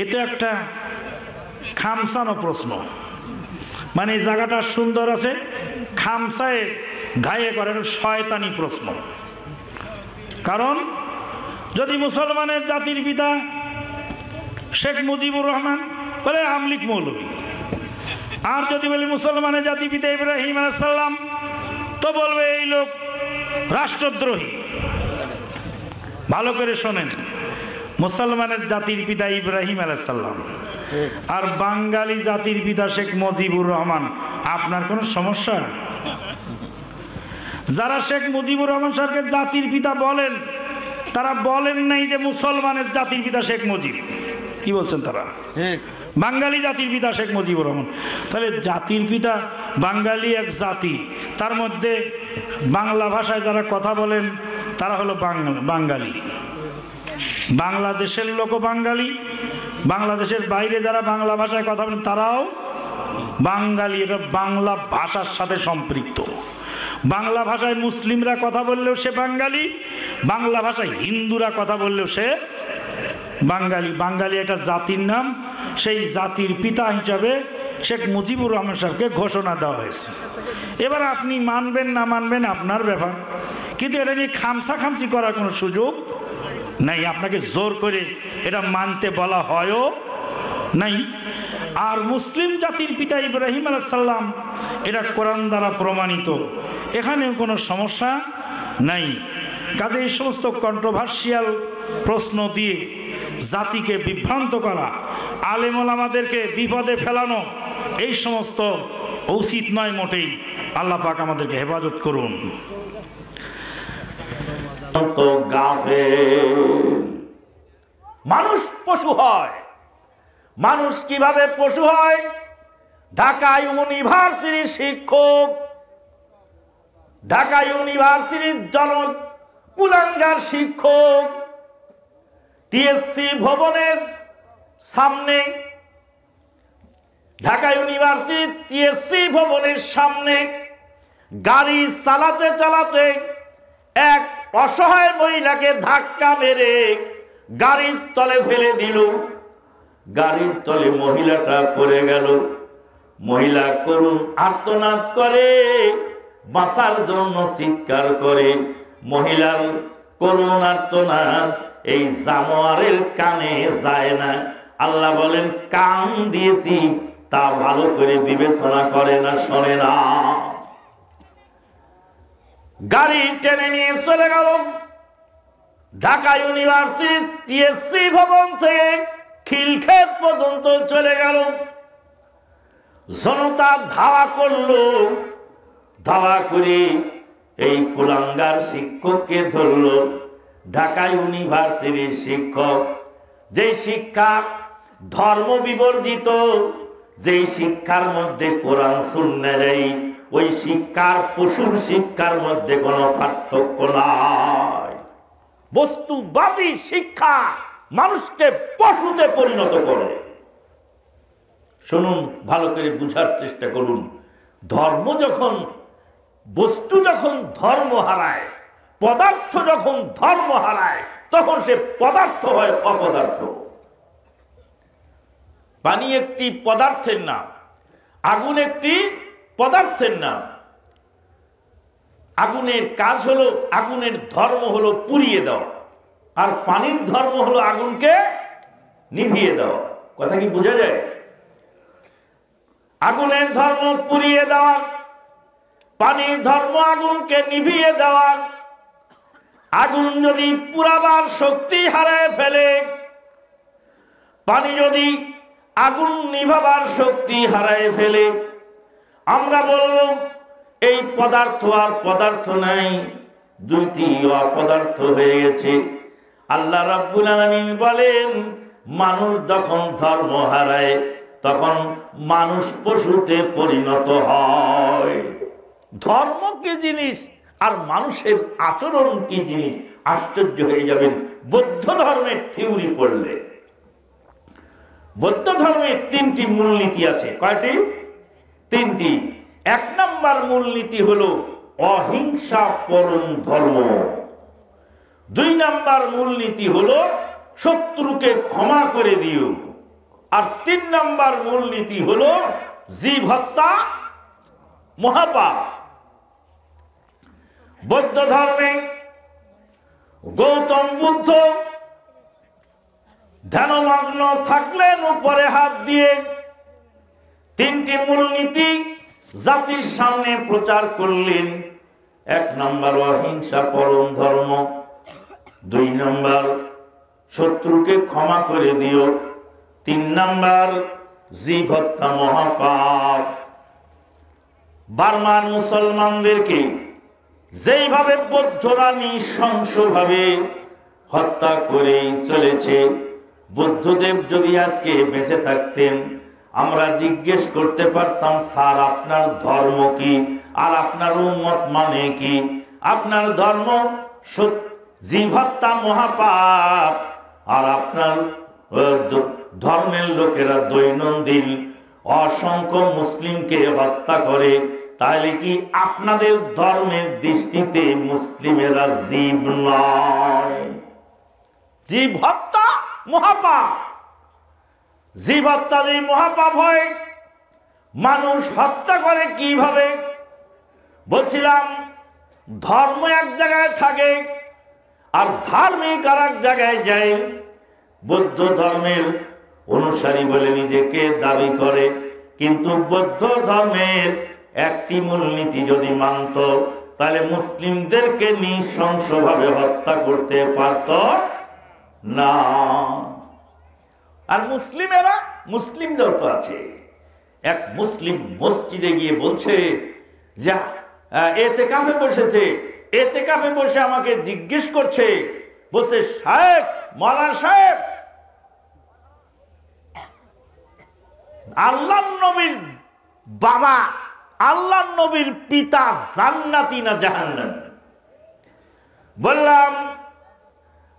এটা একটা খামসানো প্রশ্ন, মানে এই জায়গাটা সুন্দর আছে, খামসায় ঘায়ে করেন শয়তানি প্রশ্ন। কারণ যদি মুসলমানের জাতির পিতা শেখ মুজিবুর রহমান বলে আমলিক মৌলবী, আর যদি বলি মুসলমানের জাতির পিতা ইব্রাহিম আলাইহিস সালাম তো বলবে এই লোক রাষ্ট্রদ্রোহী। ভালো করে শোনেন, মুসলমানের জাতির পিতা ইব্রাহিম আলাইহিস সালাম আর বাঙালি জাতির পিতা শেখ মুজিবুর রহমান, আপনার কোনো সমস্যা? যারা শেখ মুজিবুর রহমান সাহেবকে জাতির পিতা বলেন, তারা বলেন নাই যে মুসলমানের জাতির পিতা শেখ মুজিব। কি বলছেন তারা? বাঙালি জাতির পিতা শেখ মুজিবুর রহমান। তাহলে জাতির পিতা বাঙালি এক জাতি, তার মধ্যে বাংলা ভাষায় যারা কথা বলেন তারা হলো বাঙালি। বাংলাদেশের লোকও বাঙালি, বাংলাদেশের বাইরে যারা বাংলা ভাষায় কথা বলেন তারাও বাঙালি। এটা বাংলা ভাষার সাথে সম্পৃক্ত। বাংলা ভাষায় মুসলিমরা কথা বললেও সে বাঙালি, বাংলা ভাষায় হিন্দুরা কথা বললেও সে বাঙালি। বাঙালি একটা জাতির নাম, সেই জাতির পিতা হিসাবে শেখ মুজিবুর রহমান সাহেবকে ঘোষণা দেওয়া হয়েছে। এবার আপনি মানবেন না মানবেন আপনার ব্যাপার, কিন্তু এটা নিয়ে খামসাখামসি করার কোনো সুযোগ নাই। আপনাকে জোর করে এটা মানতে বলা হয়ও নাই। আর মুসলিম জাতির পিতা ইব্রাহিম আলাইহিস সালাম, এটা কোরআন দ্বারা প্রমাণিত, এখানেও কোনো সমস্যা নাই। কাজে এই সমস্ত কন্ট্রোভার্সিয়াল প্রশ্ন দিয়ে জাতিকে বিভ্রান্ত করা, আলেম ওলামাদেরকে বিপদে ফেলানো, এই সমস্ত উচিত নয় মোটেই। আল্লাহ পাক আমাদেরকে হেফাজত করুন। মানুষ পশু হয়। মানুষ কিভাবে পশু হয়? ঢাকা ইউনিভার্সিটির শিক্ষক, ঢাকা ইউনিভার্সিটির জনক কুলাঙ্গার শিক্ষক টিএসসি ভবনের সামনে, ঢাকা ইউনিভার্সিটির টিএসসি ভবনের সামনে গাড়ি চালাতে চালাতে এক অসহায় মহিলাকে ধাক্কা মেরে গাড়ির তলে ফেলে দিল। গাড়ির তলে মহিলাটা পড়ে গেল। মহিলা করুণ আর্তনাদ করে, বাঁচার জন্য চিৎকার করে। মহিলার করুণ আর্তনাদ এই জানোয়ারের কানে যায় না। আল্লাহ বলেন কান দিয়েছি, তা ভালো করে বিবেচনা করে না, শোনে না। গাড়ি টেনে নিয়ে চলে গেল। ঢাকা ইউনিভার্সিটি টিএসসি ভবন থেকে খিলক্ষেত পর্যন্ত চলে গেল। জনতা ধাওয়া করলো। ধাওয়া করে এই কুলাঙ্গার শিক্ষককে ধরলো। ঢাকা ইউনিভার্সিটির শিক্ষক, যে শিক্ষা ধর্ম বিবর্জিত, যেই শিক্ষার মধ্যে কোরআন সুন্নাহ নেই, ওই শিক্ষার পশুর শিক্ষার মধ্যে কোনো পার্থক্য নাই। বস্তুবাদী শিক্ষা মানুষকে পশুতে পরিণত করে। শুনুন, ভালো করে বুঝার চেষ্টা করুন। ধর্ম যখন, বস্তু যখন ধর্ম হারায়, পদার্থ যখন ধর্ম হারায়, তখন সে পদার্থ হয় অপদার্থ। পানি একটি পদার্থের নাম, আগুন একটি পদার্থের নাম। আগুনের কাজ হলো, আগুনের ধর্ম হলো পুড়িয়ে দেওয়া, আর পানির ধর্ম হলো আগুনকে নিভিয়ে দেওয়া। কথা কি বোঝা যায়? আগুনের ধর্ম পুড়িয়ে দেওয়া, পানির ধর্ম আগুনকে নিভিয়ে দেওয়া। আগুন যদি পুরাবার শক্তি হারায় ফেলে, পানি যদি আগুন নিভাবার শক্তি হারায় ফেলে, আমরা বলবো এই পদার্থ আর পদার্থ নাই, দুইটি অপদার্থ হয়ে গেছে। আল্লাহ রাব্বুল আলামিন বলেন মানুষ যখন ধর্ম হারায় তখন মানুষ পশুতে পরিণত হয়। ধর্ম কি জিনিস আর মানুষের আচরণ কি জিনিস, আশ্চর্য হয়ে যাবেন বৌদ্ধ ধর্মের থিওরি পড়লে। বৌদ্ধ ধর্মের তিনটি মূলনীতি আছে। কয়টি? তিনটি। এক নম্বর মূলনীতি হলো অহিংসা পরম ধর্ম। দুই নম্বর মূলনীতি হলো শত্রুকে ক্ষমা করে দিও। আর 3 নম্বর মূলনীতি হলো জীব হত্যা মহাপাপ। বৌদ্ধ ধর্মে গৌতম বুদ্ধ ধ্যানমগ্ন থাকলেন, উপরে হাত দিয়ে 3টি মূলনীতি জাতির সামনে প্রচার করলেন। 1 নম্বর অহিংসা পরম ধর্ম, 2 নম্বর শত্রুকে ক্ষমা করে দিও, 3 নম্বর জীব হত্যা মহাপাপ। বার্মার মুসলমানদেরকে যেইভাবে বৌদ্ধরা নৃশংসভাবে হত্যা করেই চলেছে, বুদ্ধদেব যদি আজকে বেঁচে থাকতেন, আমরা জিজ্ঞেস করতে পারতাম, স্যার আপনার ধর্ম কি, আর আপনার উম্মত মানে কি? আপনার ধর্ম জীব হত্যা মহাপাপ, আর আপনার ধর্মের লোকেরা দৈনন্দিন অসংখ্য মুসলিমকে হত্যা করে। তাহলে কি আপনাদের ধর্মের দৃষ্টিতে মুসলিমেরা জীব নয়? জীব হত্যা মহাপাপ। জীব হত্যা যদি মহাপাপ হয়, মানুষ হত্যা করে কিভাবে? বলছিলাম ধর্ম এক জায়গায় থাকে আর ধার্মিক আর এক জায়গায় যায়। বৌদ্ধ ধর্মের অনুসারী বলে নিজেকে দাবি করে, কিন্তু বৌদ্ধ ধর্মের একটি মূলনীতি যদি মানত, তাহলে মুসলিমদেরকে নৃশংসভাবে হত্যা করতে পারত না। আর মুসলিমরাও তো আছে। এক মুসলিম মসজিদে গিয়ে বলছে যে এতেকাফে বসেছে, এতেকাফে বসে আমাকে জিজ্ঞেস করছে, বলছে সাহেব, মাওলানা সাহেব, আল্লাহর নবীর বাবা, আল্লাহর নবীর পিতা জান্নাতি না জাহান্নামী? বললাম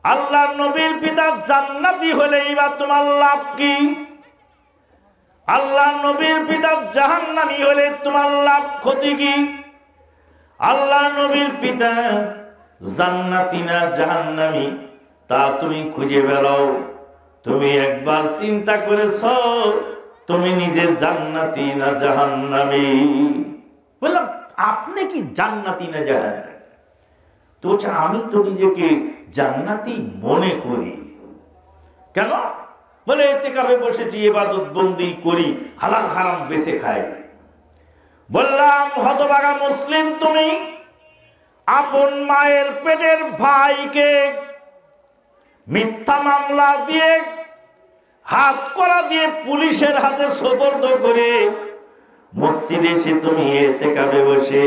আল্লাহর নবীর পিতা জান্নাতি হলে এবার তোমার লাভ কি? আল্লাহর নবীর পিতা জাহান্নামী হলে তোমার লাভ ক্ষতি কি? আল্লাহর নবীর পিতা জান্নাতি না জাহান্নামী তা তুমি খুঁজে বেড়াও। তুমি একবার চিন্তা করেছো তুমি নিজে জান্নাতি না জাহান্নামী? বললাম আপনি কি জান্নাতি না জাহান্নামী? তো বলছে আমি তো নিজেকে জান্নাতি মনে করি। কেন? বলে ইতিকাফে বসেছি, ইবাদত বন্দি করি, হালাল হারাম বেঁচে খাই। বললাম হতভাগা মুসলিম, তুমি আপন মায়ের পেটের ভাইকে মিথ্যা মামলা দিয়ে, হাত করা দিয়ে পুলিশের হাতে সোপর্দ করে মসজিদে এসে তুমি ইতিকাফে বসে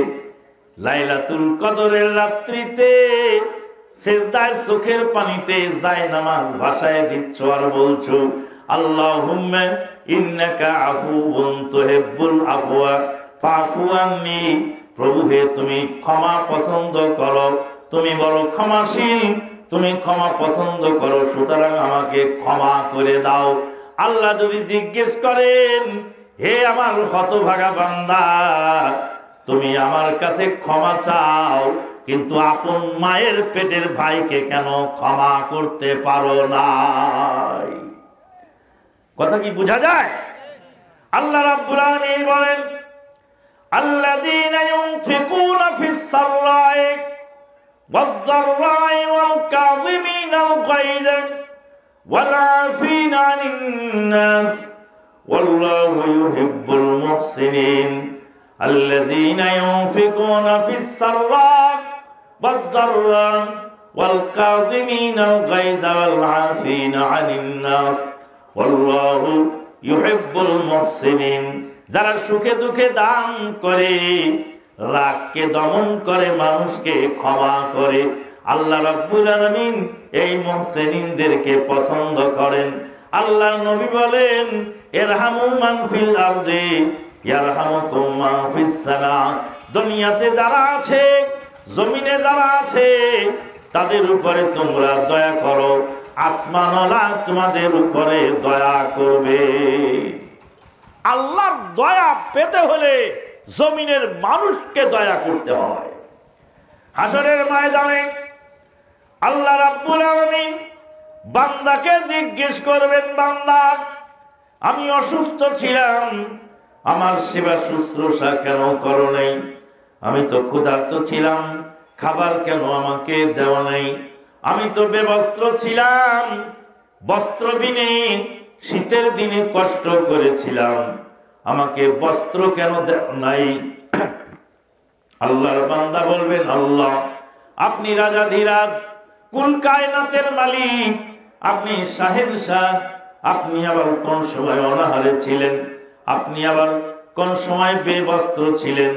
লাইলাতুল কদরের রাত্রিতে সেজদায় চোখের পানিতে যায় নামাজ ভাষায় দিচ্ছ আর বলছো আল্লাহুম্মা ইন্নাকা আফুউন তুহিব্বুল আফওয়া ফাফু আন্নি। প্রভু হে, তুমি ক্ষমা পছন্দ করো, তুমি বড় ক্ষমাশীল, তুমি ক্ষমা পছন্দ করো, সুতরাং আমাকে ক্ষমা করে দাও। আল্লাহ যদি জিজ্ঞেস করেন, হে আমার হতভাগা বান্দা, তুমি আমার কাছে ক্ষমা চাও, কিন্তু আপন মায়ের পেটের ভাইকে কেন ক্ষমা করতে পারো না? কথা কি বোঝা যায়? আল্লাহ রাব্বুল আলামিন বলেন, আল্লাযীনা ইউনফিকুনা ফিস সাররাই ওয়াদ-দাররাই ওয়াল কাযিমিনাল গায়য ওয়াল আফিনা আনিন নাস ওয়াল্লাহু ইউহিব্বুল মুহসিনিন। الذين ينفقون في السراء والضراء والكاظمين الغيظ والعافين عن الناس والله يحب المحسنين। যারা সুখে দুঃখে দান করে, রাগকে দমন করে, মানুষকে ক্ষমা করে, আল্লাহ রাব্বুল আলামিন এই মুহসিনিনদেরকে পছন্দ করেন। আল্লাহর নবী বলেন, ইরহামু মান ফিল আরদি ইয়ারহামুকুম মান ফিস সামা। দুনিয়াতে যারা আছে, জমিনে যারা আছে, তাদের উপরে তোমরা দয়া করো, আসমানওয়ালা তোমাদের উপরে দয়া করবে। আল্লাহর দয়া পেতে হলে জমিনের মানুষকে দয়া করতে হয়। হাসরের ময়দানে আল্লাহ রাব্বুল আলামিন বান্দাকে জিজ্ঞেস করবেন, বান্দা আমি অসুস্থ ছিলাম, আমার সেবা শুশ্রূষা কেন করো নাই? আমি তো ক্ষুধার্ত ছিলাম, খাবার কেন আমাকে দেওয়া নাই? আমি তো বেবস্ত্র ছিলাম, বস্ত্রবিনে শীতের দিনে কষ্ট করেছিলাম, আমাকে বস্ত্র কেন দেওয়া নাই? আল্লাহর বান্দা বলবেন, আল্লাহ আপনি রাজাধিরাজ, কুল কায়নাতের মালিক, আপনি শাহেনশাহ, আপনি আবার কোন সময় অনাহারে ছিলেন, আপনি আবার কোন সময় বেবস্ত্র ছিলেন,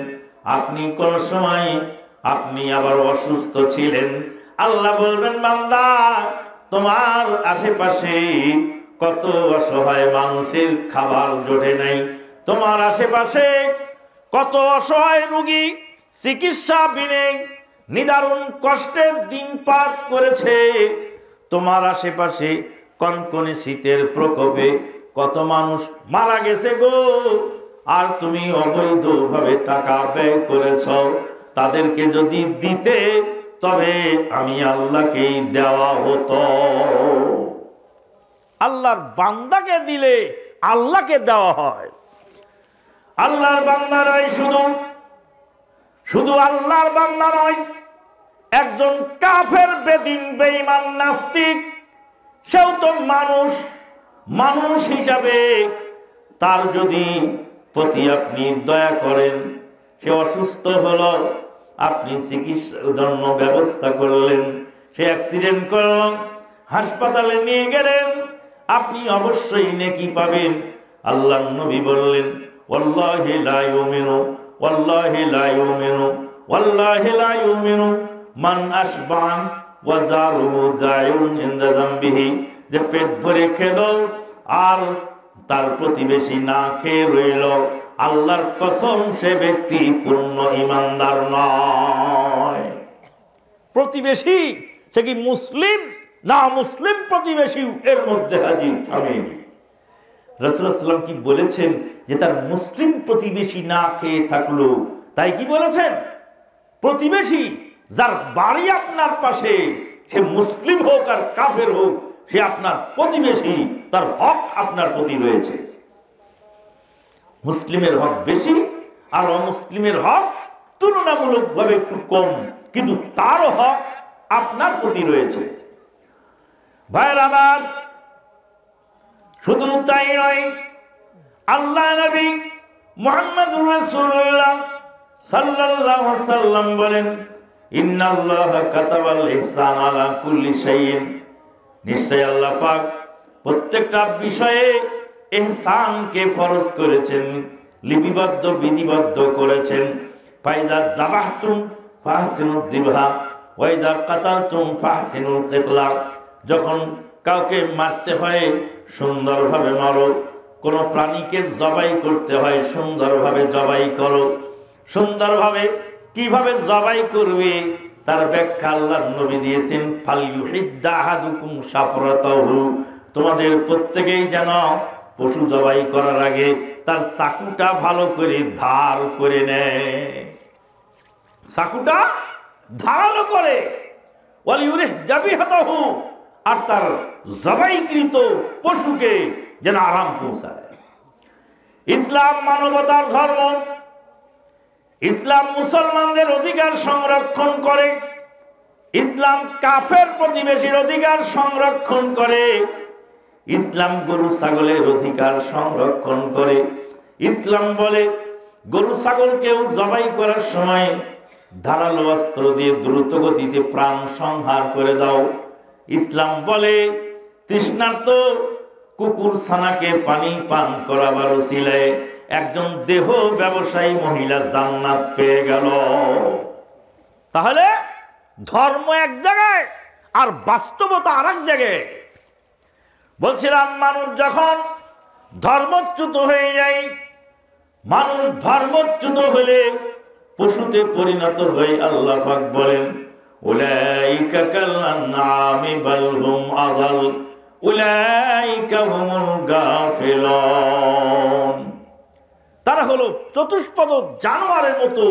আপনি কোন সময় আপনি আবার অসুস্থ ছিলেন। আল্লাহ বলবেন, বান্দা তোমার আশেপাশে কত অসহায় মানুষের খাবার জোটে নাই, তোমার আশেপাশে কত অসহায় রোগী চিকিৎসা বিনে নিদারুণ কষ্টের দিনপাত করেছে, তোমার আশেপাশে কনকনে শীতের প্রকোপে কত মানুষ মারা গেছে গো, আর তুমি অবৈধভাবে টাকা ব্যয় করেছ, তাদেরকে যদি দিতে তবে আমি আল্লাহকেই দেওয়া হতো। আল্লাহর বান্দাকে দিলে আল্লাহকে দেওয়া হয়। আল্লাহর বান্দা নয়, শুধু আল্লাহর বান্দা নয়, একজন কাফের, বেদিন, বেঈমান, নাস্তিক, সেও তো মানুষ হিসাবে তার যদি প্রতি আপনি দয়া করেন, সে অসুস্থ হলো, আপনি চিকিৎসার জন্য ব্যবস্থা করলেন, সে অ্যাক্সিডেন্ট করল, হাসপাতালে নিয়ে গেলেন, আপনি অবশ্যই নেকি পাবেন। আল্লাহর নবী বললেন, ওয়াল্লাহি লা ইউমিনু, ওয়াল্লাহি লা ইউমিনু, ওয়াল্লাহি লা ইউমিনু মান আশবা ওয়া যারুহু জায়ুন ইনদা যামবিহি, যে পেট ভরে খেলো আর তার প্রতিবেশী না খেয়ে রইল, আল্লাহর কসম সে ব্যক্তি পূর্ণ ঈমানদার নয়। প্রতিবেশী সে কি মুসলিম না মুসলিম প্রতিবেশী এর মধ্যে হাজির শামিল। রাসূলুল্লাহ সাল্লাল্লাহু আলাইহি ওয়াসাল্লাম কি বলেছেন যে তার মুসলিম প্রতিবেশী না খেয়ে থাকলো, তাই কি বলেছেন? প্রতিবেশী যার বাড়ি আপনার পাশে, সে মুসলিম হোক আর কাফের হোক, সে আপনার প্রতিবেশী, তার হক আপনার প্রতি রয়েছে। মুসলিমের হক বেশি আর অমুসলিমের হক তুলনামূলকভাবে একটু কম, কিন্তু তারও হক আপনার প্রতি রয়েছে। ভাইয়ের আমার, শুধু তাই নয়, আল্লাহ নবী মুহাম্মদুর রাসূলুল্লাহ সাল্লাল্লাহু আলাইহি ওয়াসাল্লাম বলেন, ইন্নাল্লাহা কাতাবাল ইহসান আলা কুল্লি শাইইন, নিশ্চয় আল্লাহ পাক প্রত্যেকটা বিষয়ে ইহসানকে ফরজ করেছেন, লিপিবদ্ধ বিধিবদ্ধ করেছেন। ফাইদা যাবাহতুম ফাহসিনুদ যিবহা ওয়া ইযা কাতালতুম ফাহসিনুল কিতলা, যখন কাউকে মারতে হয় সুন্দরভাবে মারো, কোনো প্রাণীকে জবাই করতে হয় সুন্দরভাবে জবাই করো। সুন্দরভাবে কিভাবে জবাই করবে তার ব্যাখ্যা আল্লাহর নবী দিয়েছেন, ফালইউহিদ্দা আহাদুকুম শাফরাতাহু, তোমাদের প্রত্যেকেই যেন পশু জবাই করার আগে তার চাকুটা ভালো করে ধার করে নেয়, চাকুটা ধারালো করে, ওয়ালিউরিহ যাবিহাতাহু, আর তার জবাইকৃত পশুকে যেন আরাম পৌঁছায়। ইসলাম মানবতার ধর্ম, ইসলাম মুসলমানদের অধিকার সংরক্ষণ করে, ইসলাম কাফের প্রতিবেশীর অধিকার সংরক্ষণ করে, ইসলাম গরু ছাগলের অধিকার সংরক্ষণ করে। ইসলাম বলে গরু ছাগলকেও জবাই করার সময় ধারালো অস্ত্র দিয়ে দ্রুত গতিতে প্রাণ সংহার করে দাও। ইসলাম বলে তৃষ্ণার্ত কুকুর ছানাকে পানি পান করাবার উসিলায় একজন দেহ ব্যবসায়ী মহিলা জান্নাত পেয়ে গেল। তাহলে ধর্ম এক জায়গায় আর বাস্তবতা আর এক জায়গায়। বলছিলাম, মানুষ যখন ধর্মচ্যুত হয়ে যায়, মানুষ ধর্মচ্যুত হলে পশুতে পরিণত হয়ে আল্লাহ পাক বলেন, উলাইকা কাল আনআমি বাল হুম আযাল উলাইকা হুমুল গাফিলুন, তারা হলো চতুষ্পদ জানোয়ারের মতো।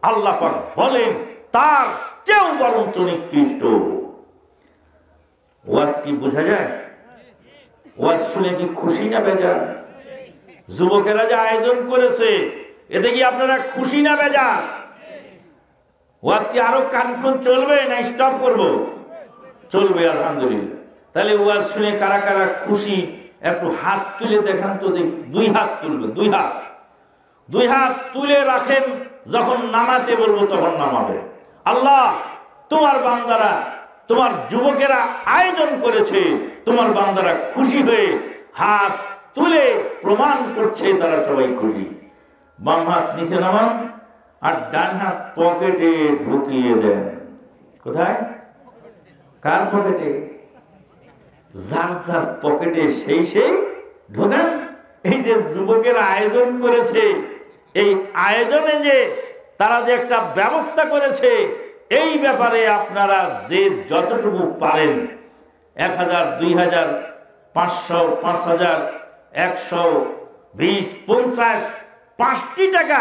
আল্লাহ পাক বলেন তার কেউ বরঞ্চ নিকৃষ্ট। ওয়াজ কি বোঝা যায়? ওয়াজ শুনে কি খুশি না বেজার? যুবকেরা যে আয়োজন করেছে এতে কি আপনারা খুশি না বেজার? ওয়াজ কি আরো কানক্ষণ চলবে না স্টপ করব? চলবে, আলহামদুলিল্লাহ। তাহলে ওয়াজ শুনে কারা কারা খুশি একটু হাত তুলে দেখান তো দেখি। দুই হাত তুলবে, দুই হাত তুলে রাখেন, যখন নামাতে বলবো তখন নামাবে। আল্লাহ, তোমার বান্দারা, তোমার যুবকেরা আয়োজন করেছে, তোমার বান্দারা খুশি হয়ে হাত তুলে প্রমাণ করছে তারা সবাই খুশি। বাম হাত নিচে নামান আর ডান হাত পকেটে ঢুকিয়ে দেন। কোথায়? কার পকেটে? যার যার পকেটে সেই ঢোকান। এই যে যুবকেরা আয়োজন করেছে, এই আয়োজনে যে তারা যে একটা ব্যবস্থা করেছে, এই ব্যাপারে আপনারা যে যতটুকু পারেন, 1000, 2000, 500, 5000, 100, 20, 50, 5টি টাকা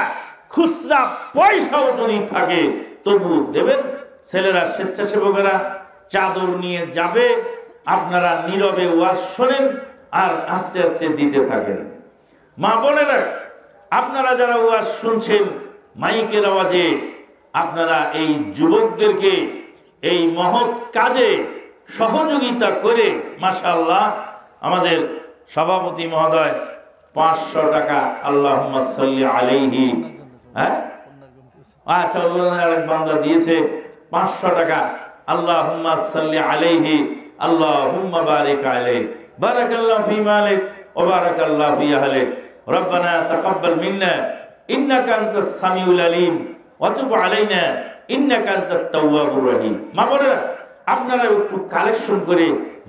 খুচরা পয়সাও যদি থাকে তবু দেবেন। ছেলেরা, স্বেচ্ছাসেবকেরা চাদর নিয়ে যাবে, আপনারা নীরবে ওয়াজ শোনেন আর আস্তে আস্তে দিতে থাকেন। মা বোনেরা, আপনারা যারা ওয়াজ শুনছেন মাইকের আওয়াজে, আপনারা এই যুবকদেরকে এই মহৎ কাজে সহযোগিতা করে, মাশাআল্লাহ, আমাদের সভাপতি মহোদয় 500 টাকা, আল্লাহুম্মা সাল্লি আলাইহি, আচ্ছা, আরেক বান্দা দিয়েছে 500 টাকা, আল্লাহুম্মা সাল্লি আলাইহি, আল্লাহুম্মা বারিক আলাইহি, বারাকাল্লাহু ফি মালিক ওয়া বারাকাল্লাহু ফি আহলিক, রব্বানা তাকাব্বাল মিন্না ইন্নাকা আনতাস সামিউল আলিম ওয়া তুব আলাইনা ইন্নাকা আনতাত তাওয়াবুর রহিম। মা বোনেরা, আপনারা একটু কালেকশন করে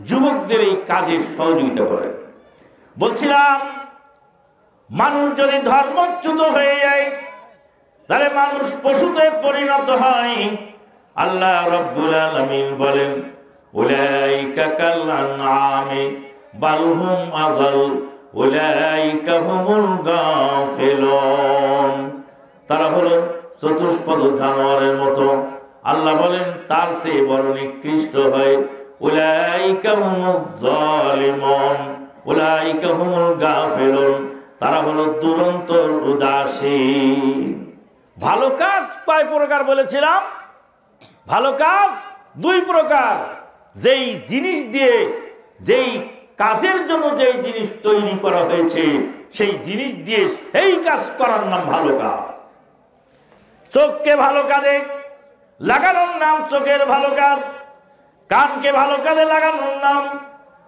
যুবকদের এই কাজে সহযোগিতা করেন। বলছিলাম, মানুষ যদি ধর্মচ্যুত হয়ে যায় তাহলে মানুষ পশুতে পরিণত হয়। আল্লাহ রাব্বুল আলামিন বলেন, উলাইকা কাল আনআমি বাল হুম আযাল উলাইকা হুমুল গাফিলুন। তারা হলো চতুষ্পদ জানোয়ারের মতো। আল্লাহ বলেন তার চেয়ে বড় নিকৃষ্ট হয় উলাইকা হুমুল যালিমুন উলাইকা হুমুল গাফিলুন। তারা হলো দুরন্ত উদাসীন। ভালো কাজ কয় প্রকার বলেছিলাম? ভালো কাজ 2 প্রকার। যেই জিনিস দিয়ে, যেই কাজের জন্য যেই জিনিস তৈরি করা হয়েছে, সেই জিনিস দিয়ে সেই কাজ করার নাম ভালো কাজ। চোখকে ভালো কাজে লাগানোর নাম চোখের ভালো কাজ, কানকে ভালো কাজে লাগানোর নাম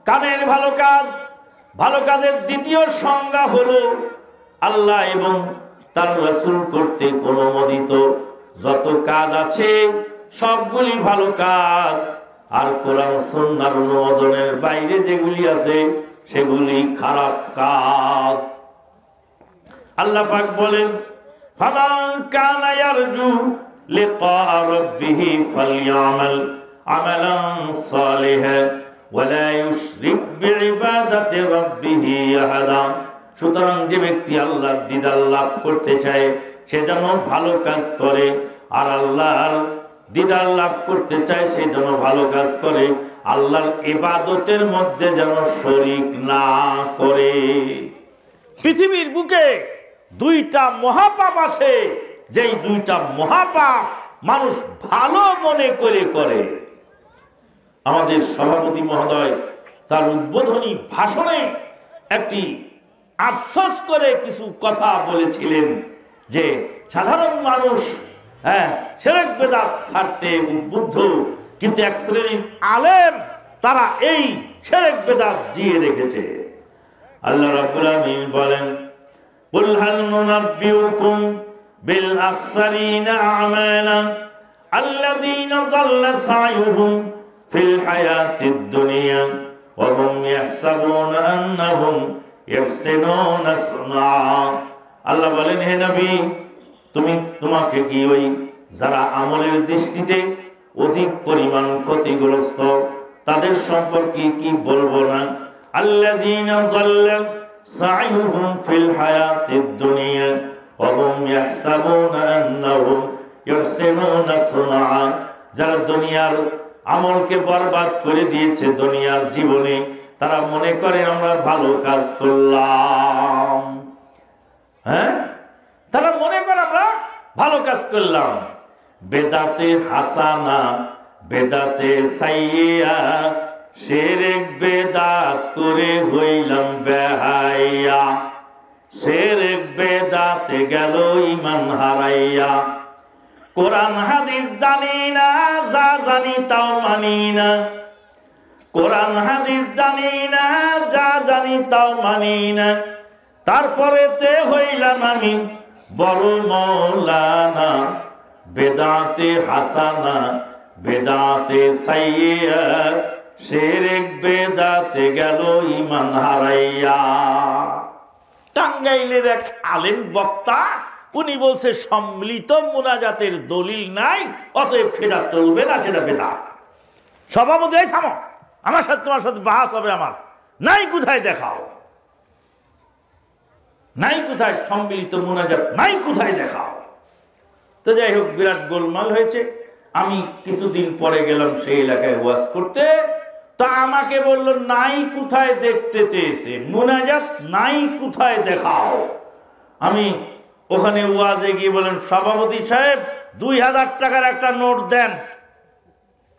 কানের ভালো কাজ। ভালো কাজের দ্বিতীয় সংজ্ঞা হলো আল্লাহ এবং তার রাসূল কর্তৃক অনুমোদিত যত কাজ আছে সবগুলি ভালো কাজ, আর কোরআন সুন্নাহর অনুমোদনের বাইরে যেগুলি আছে সেগুলি খারাপ কাজ। আল্লাহ পাক বলেন, ফামান কানা ইয়ারজু লিকা রাব্বিহি ফালইআমাল আমালান সালিহান ওয়া লা ইউশরিক বিইবাদাতি রাব্বিহি আহাদা। সুতরাং যে ব্যক্তি আল্লাহর দিদার লাভ করতে চায় সে যেন ভালো কাজ করে, আর আল্লাহর দিদার লাভ করতে চায় সে যেন ভালো কাজ করে, আল্লাহর ইবাদতের মধ্যে যেন শরীক না করে। পৃথিবীর বুকে 2টা মহাপাপ আছে, যেই 2টা মহাপাপ মানুষ ভালো মনে করে। আমাদের সভাপতি মহোদয় তার উদ্বোধনী ভাষণে একটি আফসোস করে কিছু কথা বলেছিলেন যে সাধারণ মানুষ শিরক বিদআত ছাড়তে উদ্বুদ্ধ, কিন্তু এক শ্রেণীর আলেম তারা এই শিরক বিদআত জিয়ে রেখেছে। আল্লাহ রাব্বুল আলামিন বলেন, কুল হাল নুনাব্বিউকুম বিল আকসারিনা আমালা আল্লাযীনা দাল্লা সা'য়ুহুম ফিল হায়াতিদ দুনিয়া ওয়া হুম ইয়াহসাবুনা আন্নাহুম ইয়াহসিনুনা সুনআ। আল্লাহ বলেন, হে নবী, তোমাকে কি ওই যারা আমলের দৃষ্টিতে অধিক পরিমাণ ক্ষতিগ্রস্ত তাদের সম্পর্কে কি বলবো না? আল্লাযীনা দাল্লা সা'য়ুহুম ফিল হায়াতিদ দুনিয়া ওয়া হুম ইয়াহসাবুনা আন্নাহুম ইয়াহসিনুনা সুনআ। যারা দুনিয়ার আমলকে বরবাদ করে দিয়েছে দুনিয়ার জীবনে। তারা মনে করে আমরা ভালো কাজ করলাম, হ্যাঁ, তারা মনে করে আমরা ভালো কাজ করলাম। বেদাতে হাসানা বেদাতে সাইয়্যা, শিরক বেদাত করে হইলাম বেহায়া, শিরক বেদাতে গেল ঈমান হারাইয়া। কোরআন হাদিস জানি না, যা জানি তাও মানি না। কোরআন হাদিস জানি না, যা জানি তাও মানি না। তারপরেতে হইলাম আমি বড় মৌলানা। বেদাতে হাসানা বেদাতে সাইয়্যা, শিরক বেদাতে গেল ঈমান হারাইয়া। টাঙ্গাইলের এক আলেম বক্তা, উনি বলছে সম্মিলিত মুনাজাতের দলিল নাই, অতএব সেটা চলবে না, সেটা বেদাত। সভাপতি, এই থামো, আমার সাথে তোমার সাথে বাহাস হবে আমার। নাই কোথায় দেখাও, নাই কোথায় সম্মিলিত মুনাজাত, নাই কোথায় দেখাও। তো যাই হোক, বিরাট গোলমাল হয়েছে। আমি কিছুদিন পরে গেলাম সেই এলাকায় ওয়াজ করতে। তা আমাকে বলল, নাই কোথায় দেখতে চেয়েছে, মুনাজাত নাই কোথায় দেখাও। আমি ওখানে ওয়াজে গিয়ে বলেন, সভাপতি সাহেব 2000 টাকার একটা নোট দেন।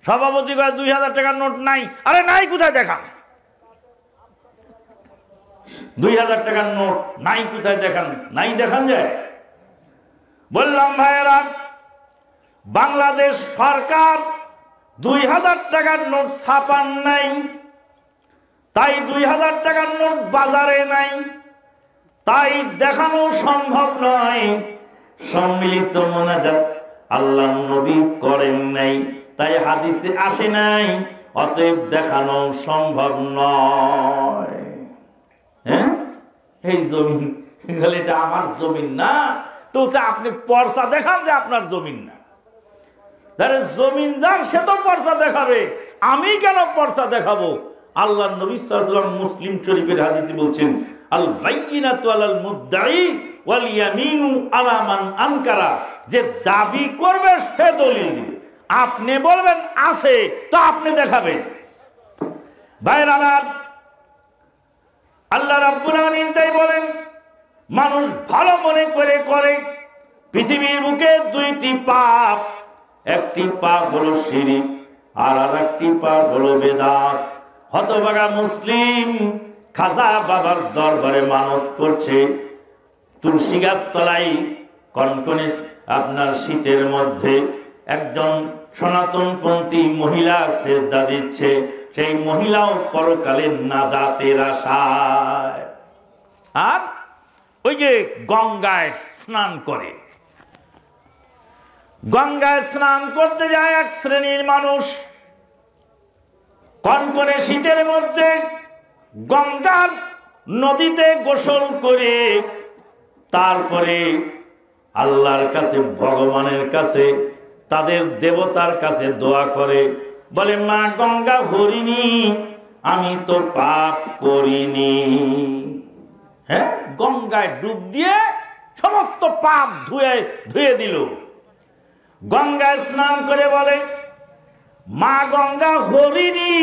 সভাপতি কয় 2000 টাকার নোট নাই। আরে নাই কোথায় দেখান, 2000 টাকার নোট নাই কোথায় দেখান, নাই দেখান যায়। বললাম, ভাইয়েরা, বাংলাদেশ সরকার 2000 টাকার নোট ছাপান নাই, তাই 2000 টাকার নোট বাজারে নাই, তাই দেখানো সম্ভব নয়। সম্মিলিত মুনাজাত আল্লাহ নবী করেন নাই, তাই হাদিসে আসে নাই, অতএব দেখানো সম্ভব নয়। হ্যাঁ, এই জমিন গেলে এটা আমার জমিন না, তো আপনি পর্চা দেখান যে আপনার জমিন না। যারা জমিনদার সে তো পর্চা দেখাবে, আমি কেন পর্চা দেখাবো? আল্লাহ নবী সাল্লাল্লাহু আলাইহি ওয়াসাল্লাম মুসলিম শরীফের হাদিসে বলছেন, আল বাইয়িনাতু আলাল মুদ্দাই ওয়াল ইয়ামিনু আলা মান আনকারা। যে দাবি করবে সে দলিল দিবে। আপনি বলবেন আছে, তো আপনি দেখাবেন। ভাইরা আমার, আল্লাহ রাব্বুল আলামিন তাই বলেন, মানুষ ভালো মনে করে করে। পৃথিবীর বুকে 2টি পাপ, একটি পাপ হলো শিরক, আর আরেকটি পাপ হলো বেদাত। হতভাগা মুসলিম খাজা বাবার দরবারে মানত করছে, তুলসী গাছ তলায় কনকনে আপনার শীতের মধ্যে একজন সনাতনপন্থী মহিলা সেজদা দিচ্ছে। সেই মহিলাও পরকালে নাজাতের আশায়। আর ওই যে গঙ্গায় স্নান করে, গঙ্গায় স্নান করতে যায় এক শ্রেণীর মানুষ। কনকনে শীতের মধ্যে গঙ্গার নদীতে গোসল করে তারপরে আল্লাহর কাছে, ভগবানের কাছে, তাদের দেবতার কাছে দোয়া করে, বলে, মা গঙ্গা হরিণী, আমি তো পাপ করিনি। হ্যাঁ, গঙ্গায় ডুব দিয়ে সমস্ত পাপ ধুয়ে দিল। গঙ্গায় স্নান করে বলে, মা গঙ্গা হরিণী,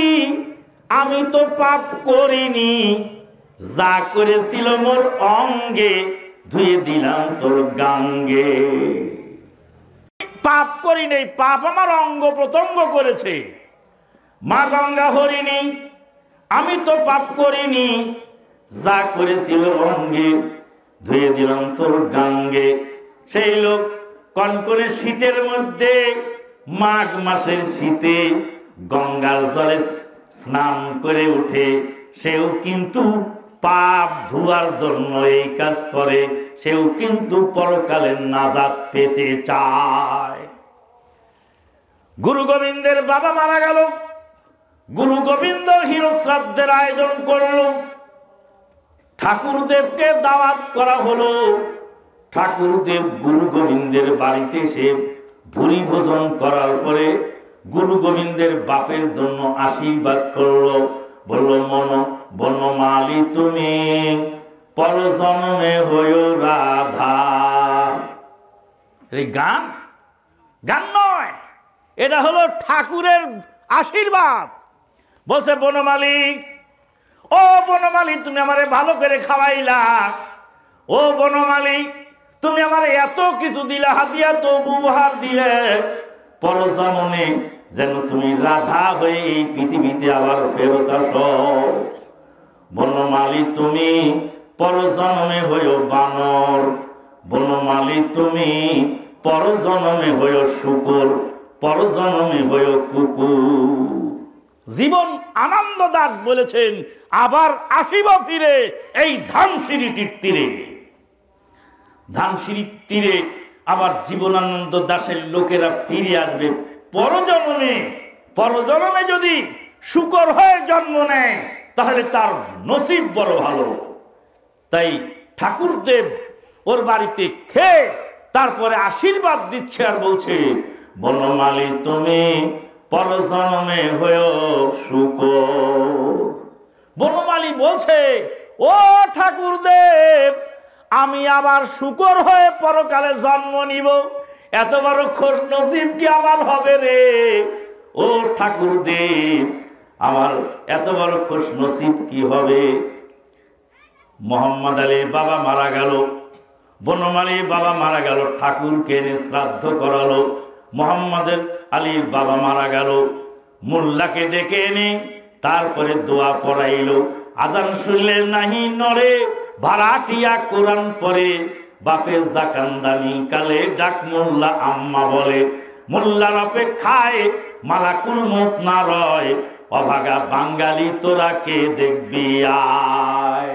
আমি তো পাপ করিনি, যা করেছিল মোর অঙ্গে ধুয়ে দিলাম তোর গাঙ্গে। পাপ করি নাই, পাপ আমার অঙ্গ প্রত্যঙ্গ করেছে। মা গঙ্গা হরিণী, আমি তো পাপ করিনি, যা করেছিল অঙ্গে ধুয়ে দিলাম তোর গাঙ্গে। সেই লোক কনকনে শীতের মধ্যে, মাঘ মাসের শীতে গঙ্গার জলে স্নান করে উঠে, সেও কিন্তু পাপ ধোয়ার জন্য এই কাজ করে, সেও কিন্তু পরকালে নাজাত পেতে চায়। গুরু গোবিন্দের বাবা মারা গেল, গুরু গোবিন্দ হিরশ্রাদ্ধের আয়োজন করল, ঠাকুরদেবকে দাওয়াত করা হলো। ঠাকুরদেব গুরু গোবিন্দের বাড়িতে এসে ভুরি ভোজন করার পরে গুরু গোবিন্দের বাপের জন্য আশীর্বাদ করলো, বলল, বনমালী তুমি পরজন্মে হইও রাধা। এই গান, গান নয়, এটা হলো ঠাকুরের আশীর্বাদ। বলছে বনমালী, ও বনমালী, তুমি আমারে ভালো করে খাওয়াইলা, ও বনমালী, তুমি আমারে এত কিছু দিলা, হাতিয়া তো উপহার দিলে, পরজন্মে যেন তুমি রাধা হয়ে এই পৃথিবীতে আবার ফেরত আসো। বনমালী, তুমি পরজন্মে হইও বানর, বনমালী, তুমি পরজন্মে হইও শুকুর, পরজন্মে হইও কুকুর। জীবন আনন্দ দাস বলেছেন, আবার আসিব ফিরে এই ধানসিঁড়িটির তীরে। ধানসিঁড়ির তীরে আবার জীবনানন্দ দাসের লোকেরা ফিরে আসবে পরজন্মে। পরজন্মে যদি শুকর হয়ে জন্ম নেয় তাহলে তার নসিব বড় ভালো। তাই ঠাকুরদেব ওর বাড়িতে খেয়ে তারপরে আশীর্বাদ দিচ্ছে আর বলছে, বনমালী, তুমি পরজন্মে হয়েও শুকর। বনমালী বলছে, ও ঠাকুরদেব, আমি আবার শুকর হয়ে পরকালে জন্ম নিব, এত বড় খোশ নসিব কি আমার হবে রে? ও ঠাকুরদেব, আমার এত বড় খোশ নসিব কি হবে? মোহাম্মদ আলীর বাবা মারা গেল, বনমালীর বাবা মারা গেল, ঠাকুরকে এনে শ্রাদ্ধ করালো। মোহাম্মদের আলীর বাবা মারা গেল, মোল্লাকে ডেকে এনে তারপরে দোয়া পড়াইল। আজান শুনলে নাহি নড়ে, ভাড়াটিয়া কোরআন পড়ে, বাপের জাকান্দানি কালে ডাক মোল্লা আম্মা বলে। মোল্লার অপেক্ষায় মালাকুল মউত না রয়, অভাগা বাঙালি তোরা কে দেখবি আয়।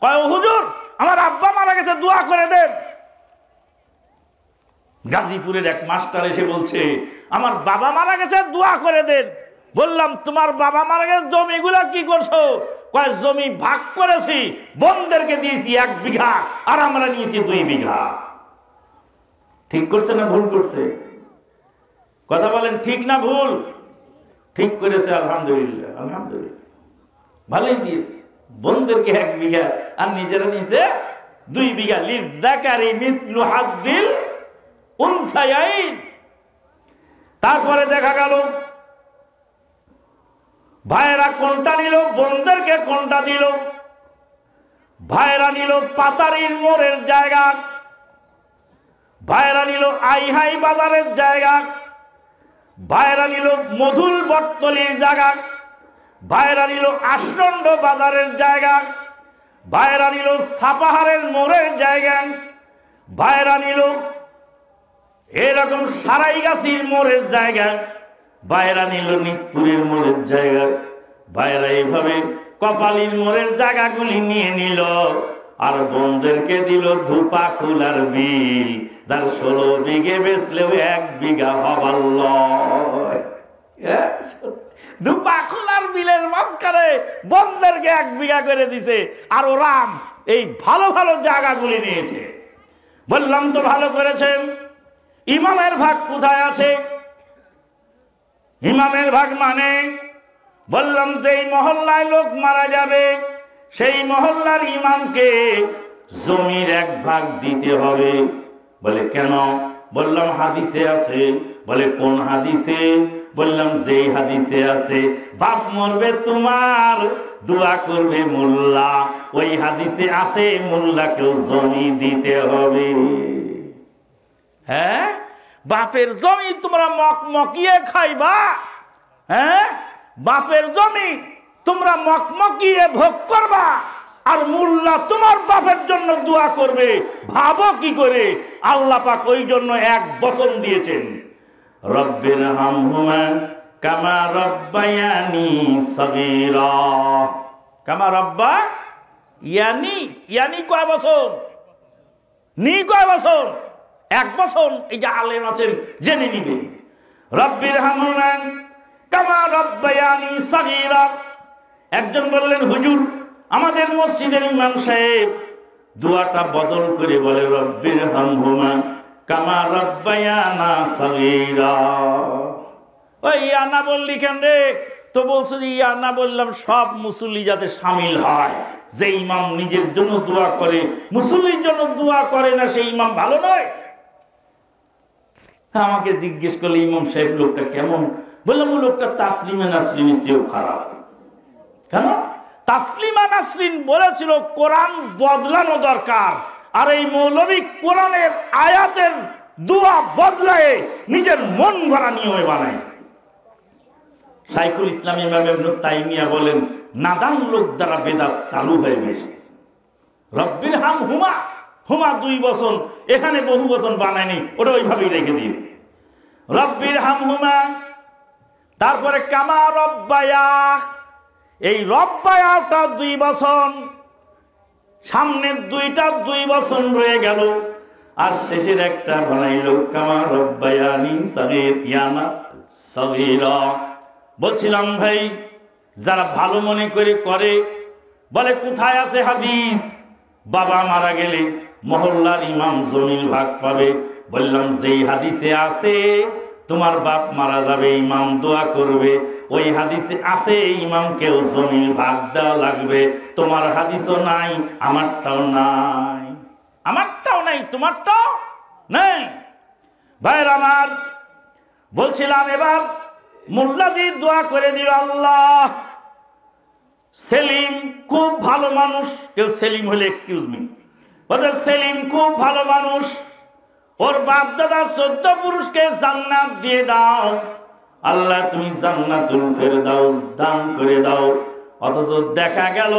কয়, হুজুর, আমার আব্বা মারা গেছে, দোয়া করে দেন। গাজীপুরের এক মাস্টার এসে বলছে, আমার বাবা মারা গেছে, দোয়া করে দেন। বললাম, তোমার বাবা মারা গেছে, জমিগুলা কি করছো? কয়, জমি ভাগ করেছি, বনদেরকে দিয়েছি 1 বিঘা, আর আমরা নিয়েছি 2 বিঘা। ঠিক করছে না ভুল করছে? কথা বলেন, ঠিক না ভুল? ঠিক করেছে, আলহামদুলিল্লাহ, আলহামদুলিল্লাহ, ভালোই দিয়েছে। বনদেরকে 1 বিঘা আর নিজেরা নিয়েছে 2 বিঘা। লিযাকারি মিসলু হাদ্দিল উনসায়াইন। তারপরে দেখা গেল ভাইরা কোনটা নিল, বনদেরকে কোনটা দিল? ভাইরা নিল পাতারির মোড়ের জায়গা, ভাইরা নিল আইহাই বাজারের জায়গা, ভাইরা নিল মধুল বটতলির জায়গা, ভাইরা নিল আশ্রন্ড বাজারের জায়গা, ভাইরা নিল সাপাহারের মোড়ের জায়গা, ভাইরা নিল এরকম সারাইগাছির মোড়ের জায়গা, ভাইরা নিল নিতপুরের মোড়ের জায়গা। ভাইরা এইভাবে কপালীর মোড়ের জায়গাগুলি নিয়ে নিল, আর বনদেরকে দিল ধুপা খোলার বিল, যার 16 বিঘে বেচলেও 1 বিঘা হবার লয়। ধুপা খোলার বিলের মাঝখানে বনদেরকে 1 বিঘা করে দিছে, আর ওরা এই ভালো ভালো জায়গাগুলি নিয়েছে। বললাম তো ভালো করেছেন। ইমামের ভাগ কোথায় আছে? ইমামের ভাগ মানে, বললাম তো এই মহল্লায় লোক মারা যাবে, সেই মহল্লার ইমামকে জমির 1 ভাগ দিতে হবে। বলে কেন? বললাম হাদিসে আছে। বলে কোন হাদিসে? বললাম যেই হাদিসে আছে বাপ মরবে তোমার, দোয়া করবে মোল্লা, ওই হাদিসে আছে মোল্লাকেও জমি দিতে হবে। হ্যাঁ, বাপের জমি তোমরা মকমকিয়ে খাইবা? হ্যাঁ, বাপের জমি তোমরা মকমকিয়ে ভোগ করবা, আর মোল্লা তোমার বাপের জন্য দোয়া করবে। ভাবো কি করে? আল্লাহ পাক ওই জন্য 1 বচন দিয়েছেন, রব্বির হামহুমা কামা রব্বায়ানি সগীরা। কামা রব্বা ইয়ানি, ইয়ানি কয় বছর? নি কয় বছর? 1 বছর। এই যে আলেম আছেন জেনে নিবেন। রব্বির হামহুমা কামা রব্বায়ানি সগীরা। একজন বললেন, হুজুর, আমাদের মসজিদের ইমাম সাহেব দোয়াটা বদল করে বলে, রব্বির হামহুমা কামা রব্বায়ানা সগীরা। ওই ইয়ানা বললি কেন রে? তো বলছে যে ইয়ানা বললাম সব মুসল্লি যাতে সামিল হয়। যে ইমাম নিজের জন্য দোয়া করে, মুসল্লির জন্য দোয়া করে না, সেই ইমাম ভালো নয়। আমাকে জিজ্ঞেস করলে, ইমাম সাহেব লোকটা কেমন? বললাম ওই লোকটা তাসলিমা নাসরিনের চেয়েও খারাপ। কেন? তাসলিমা নাসরিন বলেছিল কোরআন বদলানো দরকার, আর এই মৌলবী কোরআনের আয়াতের দোয়া বদলায় নিজের মন গড়া নিয়মে বানাইছে। শাইখুল ইসলাম ইমাম ইবনে তাইমিয়া বলেন নাদান লোক দ্বারা বেদাত চালু হয়ে গেছে। রব্বির হাম হুমা, হুমা 2 বচন, এখানে বহু বচন বানায়নি, ওটা ওইভাবেই রেখে দিয়ে রব্বির হাম হুমা। তারপরে কামা রব্বায়া, এই রব্বায়াটা 2 বচন, সামনের 2টা 2 বচন রয়ে গেল, আর শেষের একটা বানাইলো কামা রব্বায়ানি সাগীরা সাগীরা। বলছিলাম ভাই, যারা ভালো মনে করে বলে কোথায় আছে হাদিস বাবা মারা গেলে মহল্লার ইমাম জমির ভাগ পাবে। বললাম যেই হাদিসে আছে তোমার বাপ মারা যাবে ইমাম দোয়া করবে, ওই হাদিসে আছে ইমামকেও জমির ভাগ দেওয়া লাগবে। তোমার হাদিসও নাই, আমারটাও নাই, আমারটাও নাই, তোমারটাও নেই। ভাইরা আমার, বলছিলাম এবার মোল্লাদি দোয়া করে দিল, আল্লাহ সেলিম খুব ভালো মানুষ, কেউ সেলিম হলে এক্সকিউজ মি, বলছে সেলিম খুব ভালো মানুষ, ওর বাপ দাদা 14 পুরুষকে জান্নাত দিয়ে দাও, আল্লাহ তুমি জান্নাতুল ফেরদাউস দান করে দাও। অথচ দেখা গেল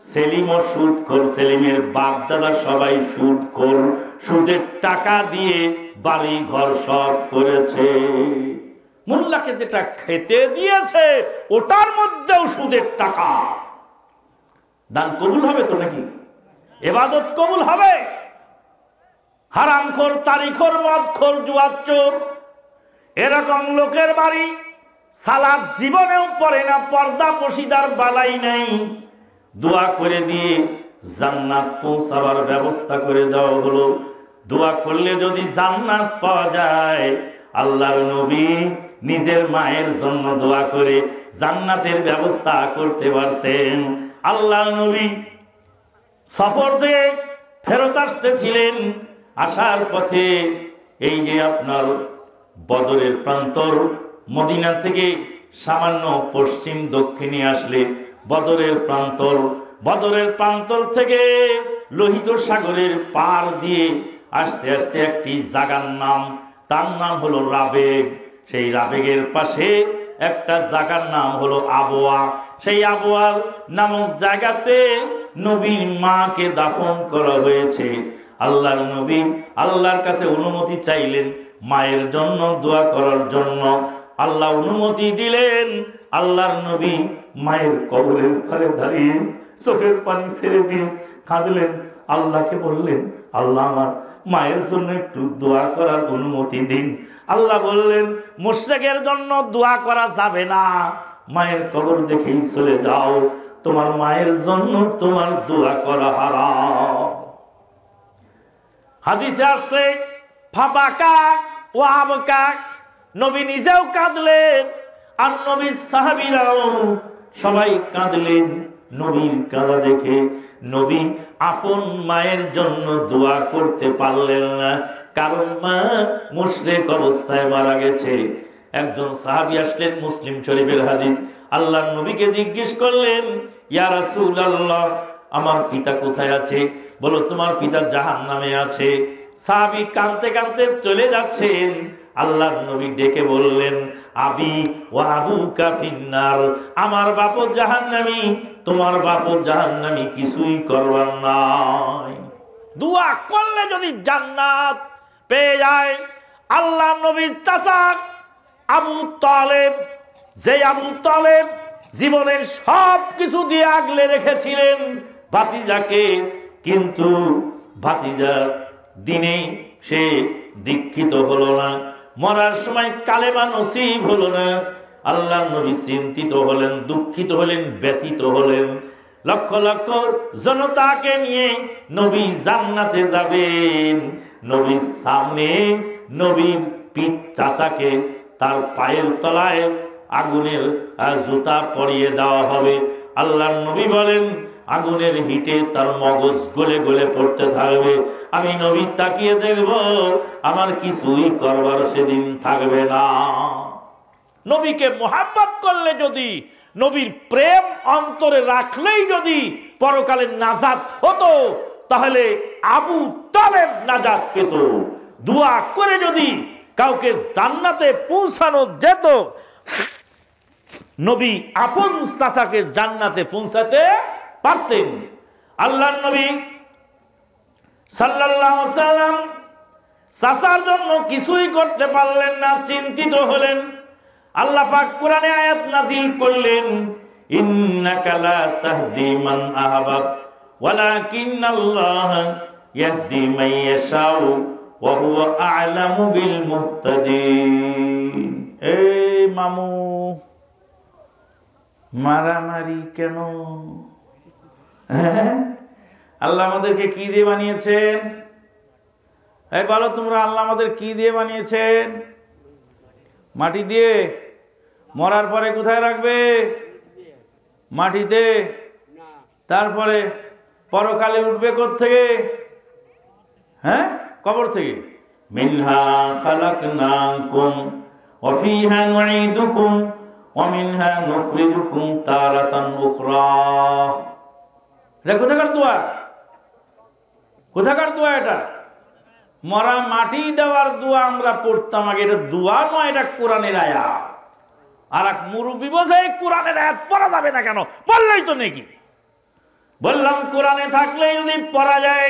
সেলিমও সুদখোর, সেলিমের বাপ দাদা সবাই সুদখোর, সুদের টাকা দিয়ে বাড়ি ঘর সব করেছে। মোল্লাকে যেটা খেতে দিয়েছে ওটার মধ্যেও সুদের টাকা। দান কবুল হবে তো নাকি? ইবাদত কবুল হবে? হারামখোর, তারিখোর, মদখোর, জুয়াচোর, এরকম লোকের বাড়ি সালাত জীবনেও পড়ে না, পর্দা পশিদার বালাই নেই, দোয়া করে দিয়ে জান্নাত পৌঁছাবার ব্যবস্থা করে দেওয়া হলো। দোয়া করলে যদি জান্নাত পাওয়া যায়, আল্লাহর নবী নিজের মায়ের জন্য দোয়া করে জান্নাতের ব্যবস্থা করতে পারতেন। আল্লাহর নবী সফর থেকে ফেরত আসতেছিলেন, আসার পথে এই যে আপনার বদরের প্রান্তর, মদিনা থেকে সামান্য পশ্চিম দক্ষিণে আসলে বদরের প্রান্তর, বদরের প্রান্তর থেকে লোহিত সাগরের পার দিয়ে আস্তে আস্তে একটি জায়গার নাম, তার নাম হলো রাবেগ। সেই রাবেগের পাশে একটা জায়গার নাম হলো আবওয়া। সেই আবওয়া নামক জায়গাতে নবীর মাকে দাফন করা হয়েছে। আল্লাহর নবী আল্লাহর কাছে অনুমতি চাইলেন মায়ের জন্য দোয়া করার জন্য। আল্লাহ অনুমতি দিলেন। আল্লাহর নবী মায়ের কবরের ধারে দাঁড়িয়ে চোখের পানি ছেড়ে দিয়ে কাঁদলেন। আল্লাহকে বললেন, আল্লাহ আমার মায়ের জন্য একটু দোয়া করার অনুমতি দিন। আল্লাহ বললেন, মুশরিকের জন্য দোয়া করা যাবে না, মায়ের কবর দেখেই চলে যাও, তোমার মায়ের জন্য তোমার দোয়া করা হারাম। হাদিসে আসছে ফাবাকা ওয়া আবকা, নবী নিজেও কাঁদলেন আর নবীর সাহাবীরাও সবাই কাঁদলেন। নবীর কাঁদা দেখে নবী আপন মায়ের জন্য দোয়া করতে পারলেন না, কারণ মা মুশরিক অবস্থায় মারা গেছে। একজন সাহাবী আসলেন, মুসলিম শরীফের হাদিস, আল্লাহর নবীকে জিজ্ঞেস করলেন, ইয়া রাসূলুল্লাহ, আমার পিতা কোথায় আছে? বলো, তোমার পিতা জাহান্নামে আছে। সাহাবী কাঁদতে কাঁদতে চলে যাচ্ছেন। আল্লাহর নবী ডেকে বললেন, আবি ওয়া আবুকা ফিন্নার, আমার বাপও জাহান্নামী, তোমার বাপও জাহান্নামী, কিছুই করবার নাই। দোয়া করলে যদি জান্নাত পেয়ে যায়। আল্লাহর নবীর চাচা আবু তালেব, যে আবু তালেব জীবনের সব কিছু দিয়ে আগলে রেখেছিলেন ভাতিজাকে, কিন্তু ভাতিজার দিনে সে দীক্ষিত হলো না, মরার সময় কালেমা নসিব হলো না। আল্লাহর নবী চিন্তিত হলেন, দুঃখিত হলেন, ব্যথিত হলেন। লক্ষ লক্ষ জনতাকে নিয়ে নবী জান্নাতে যাবেন। নবীর সামনে নবীর পিত চাচাকে তার পায়ের তলায় আগুনের জুতা পরিয়ে দেওয়া হবে। আল্লাহর নবী বলেন, আগুনের হিটে তার মগজ গলে গলে পড়তে থাকবে। আমি নবী তাকিয়ে দেখব, আমার কিছুই করবার সেদিন থাকবে না। নবীকে মোহাব্বত করলে যদি, নবীর প্রেম অন্তরে রাখলেই যদি পরকালে নাজাত হতো, তাহলে আবু তালেব নাজাত পেত। দোয়া করে যদি কাউকে জান্নাতে পৌঁছানো যেত, নবী আপন চাচাকে জান্নাতে পৌঁছাতে পারতেন। আল্লাহর নবী সাল্লাল্লাহু আলাইহি ওয়াসাল্লাম চাচার জন্য কিছুই করতে পারলেন না, চিন্তিত হলেন। আল্লাহ পাক কোরআনে আয়াত নাযিল করলেন, ইন্নাকা লা তাহদি মান আহবাব ওয়ালাকিন্নাল্লাহা ইয়াহদি মান ইয়াশাউ ওয়া হুয়া আ'লামু বিল মুহতাদিন। এই মামু, মারামারি কেন? আল্লাহ আমাদেরকে কি দিয়ে বানিয়েছেন? এই বলো তোমরা, আল্লাহ আমাদের কি দিয়ে বানিয়েছেন? মাটি দিয়ে। মরার পরে কোথায় রাখবে? মাটিতে। তারপরে পরকালে উঠবে কোত্থেকে? হ্যাঁ, কবর থেকে। মিনহা খালাকনাকুম ওয়া ফিহা নুঈদুকুম ওয়া মিনহা নুখরিজুকুম তারাতান উখরা। এটা কোথাকার দোয়া? কোথাকার দোয়া এটা? মরা মাটি দেওয়ার দোয়া আমরা পড়তাম আগে। এটা দোয়া নয়, এটা কোরআনের আয়াত। আর এক মুরব্বী বোঝে কোরআনের আয়াত পড়া যাবে না কেন? বললেই তো নাকি। বললাম কোরআনে থাকলেই যদি পড়া যায়।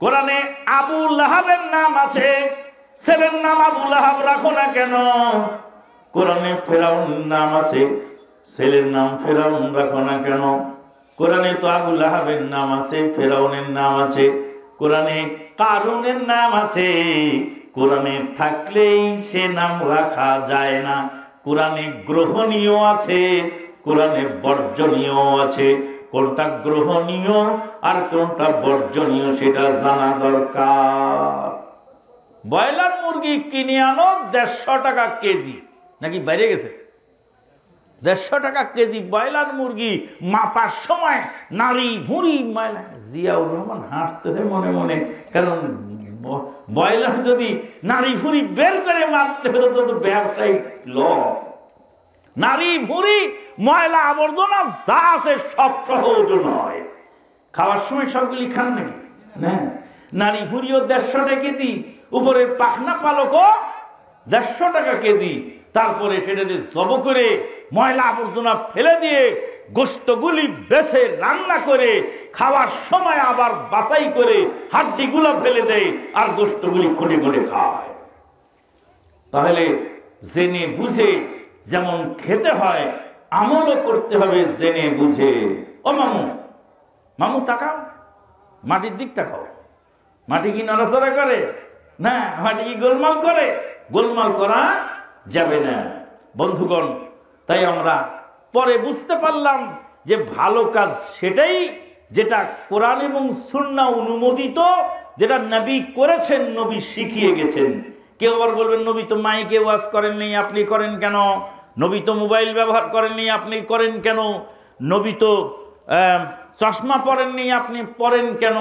কোরআনে আবু লাহাবের নাম আছে, ছেলের নাম আবু লাহাব রাখো না কেন? কোরআনে ফেরাউনের নাম আছে, ছেলের নাম ফেরাউন রাখো না কেন? কোরআনে তো আবু লাহাবের নাম আছে, ফেরাউনের নাম আছে, কোরআনে কারুনের নাম আছে। কোরআনে থাকলেই সে নাম রাখা যায় না। কোরআনে গ্রহণীয় আছে, কোরআনে বর্জনীয় আছে। কোনটা গ্রহণীয় আর কোনটা বর্জনীয় সেটা জানা দরকার। ব্রয়লার মুরগি কিনে আনো 150 টাকা কেজি, নাকি বাইরে গেছে? 150 টাকা কেজি ব্রয়লার মুরগি মাপার সময় নারী ভুঁড়ি ময়লা। জিয়াউর রহমান হাসতেছে মনে মনে, কারণ ব্রয়লার যদি নারী ভুঁড়ি বের করে মারতে হতো তো ব্যবসায়িক লস। নারী ভুঁড়ি ময়লা আবর্জনা যা আছে সব সহজ নয়। খাওয়ার সময় সবগুলি খান নাকি? না, নারী ভুঁড়িও 150 টাকা কেজি, উপরের পাখনা পালকও 150 টাকা কেজি। তারপরে সেটা দিয়ে জব করে ময়লা আবর্জনা ফেলে দিয়ে গোশতগুলি বেছে রান্না করে খাওয়ার সময় আবার বাছাই করে হাড্ডিগুলো ফেলে দেয় আর গোশতগুলি খুঁটে খুঁটে খায়। তাহলে জেনে বুঝে যেমন খেতে হয়, আমলও করতে হবে জেনে বুঝে। ও মামু, মামু তাকাও, মাটির দিক তাকাও। মাটি কি নড়াচড়া করে? না। মাটি কি গোলমাল করে? গোলমাল করা যাবে না। বন্ধুগণ, তাই আমরা পরে বুঝতে পারলাম যে ভালো কাজ সেটাই যেটা কোরআন এবং সুন্নাহ অনুমোদিত, যেটা নবী করেছেন, নবী শিখিয়ে গেছেন। কেউ আবার বলবেন নবী তো মাইকে ওয়াজ করেননি, আপনি করেন কেন? নবী তো মোবাইল ব্যবহার করেননি, আপনি করেন কেন? নবী তো চশমা পরেননি, আপনি পরেন কেন?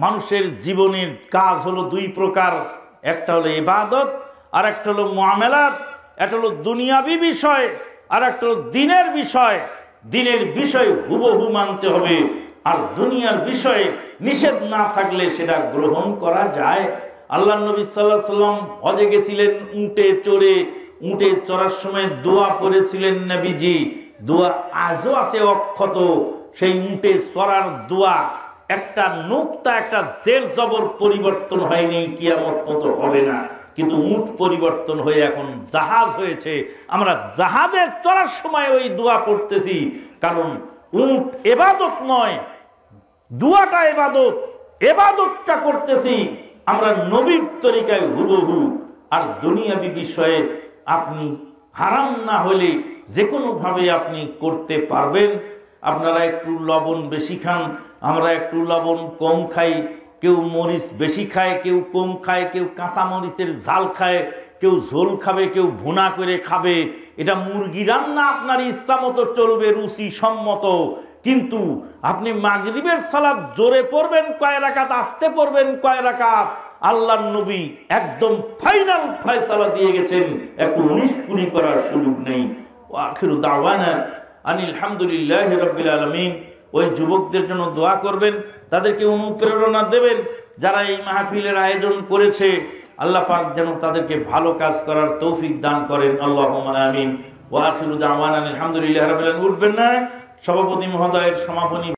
মানুষের জীবনের কাজ হলো 2 প্রকার। একটা হলো ইবাদত, আর একটা হলো মুআমালাত। একটা হলো দুনিয়াবি বিষয়, আর একটা হলো দিনের বিষয়। দিনের বিষয় হুবহু মানতে হবে, আর দুনিয়ার বিষয়ে নিষেধ না থাকলে সেটা গ্রহণ করা যায়। আল্লাহ নবী সাল্লাল্লাহু আলাইহি সাল্লাম হজে গেছিলেন উটে চড়ে। উটে চড়ার সময় দোয়া করেছিলেন নবীজি। দোয়া আজও আছে অক্ষত। সেই উটে চড়ার দোয়া একটা নুক্তা, একটা জের জবর পরিবর্তন হয়নি, কিয়ামত পর্যন্ত হবে না। কিন্তু উট পরিবর্তন হয়ে এখন জাহাজ হয়েছে। আমরা জাহাজে চড়ার সময় ওই দোয়া পড়তেছি, কারণ উট ইবাদত নয়, দোয়াটা ইবাদত। ইবাদতটা করতেছি আমরা নবীর তরিকায় হুবহু। আর দুনিয়াবি বিষয়ে আপনি হারাম না হলে যে কোনোভাবে আপনি করতে পারবেন। আপনারা একটু লবণ বেশি খান, আমরা একটু লবণ কম খাই। কেউ মরিচ বেশি খায়, কেউ কম খায়, কেউ কাঁচা মরিচের ঝাল খায়, কেউ ঝোল খাবে, কেউ ভুনা করে খাবে। এটা মুরগি রান্না আপনার ইচ্ছা মতো চলবে, রুচি সম্মত। কিন্তু আপনি মাগরিবের সালাত জোরে পড়বেন কয় রাকাত, আস্তে পড়বেন কয় রাকাত, আল্লাহর নবী একদম ফাইনাল ফয়সালা দিয়ে গেছেন, একটু 19-20 করার সুযোগ নেই। ওয়া আখিরু দাওয়ানা আনিল হামদুলিল্লাহি রাব্বিল আলামিন। ওই যুবকদের জন্য দোয়া করবেন, তাদেরকে অনুপ্রেরণা দেবেন যারা এই মাহফিলের আয়োজন করেছে। আল্লাহ পাক যেন তাদেরকে ভালো কাজ করার তৌফিক দান করেন, আল্লাহুম্মা আমিন। ওয়া আখিরু দাওয়ানা আনিল হামদুলিল্লাহি রাব্বিল আলামিন। উঠবেন না, সভাপতি মহোদয়ের সমাপনী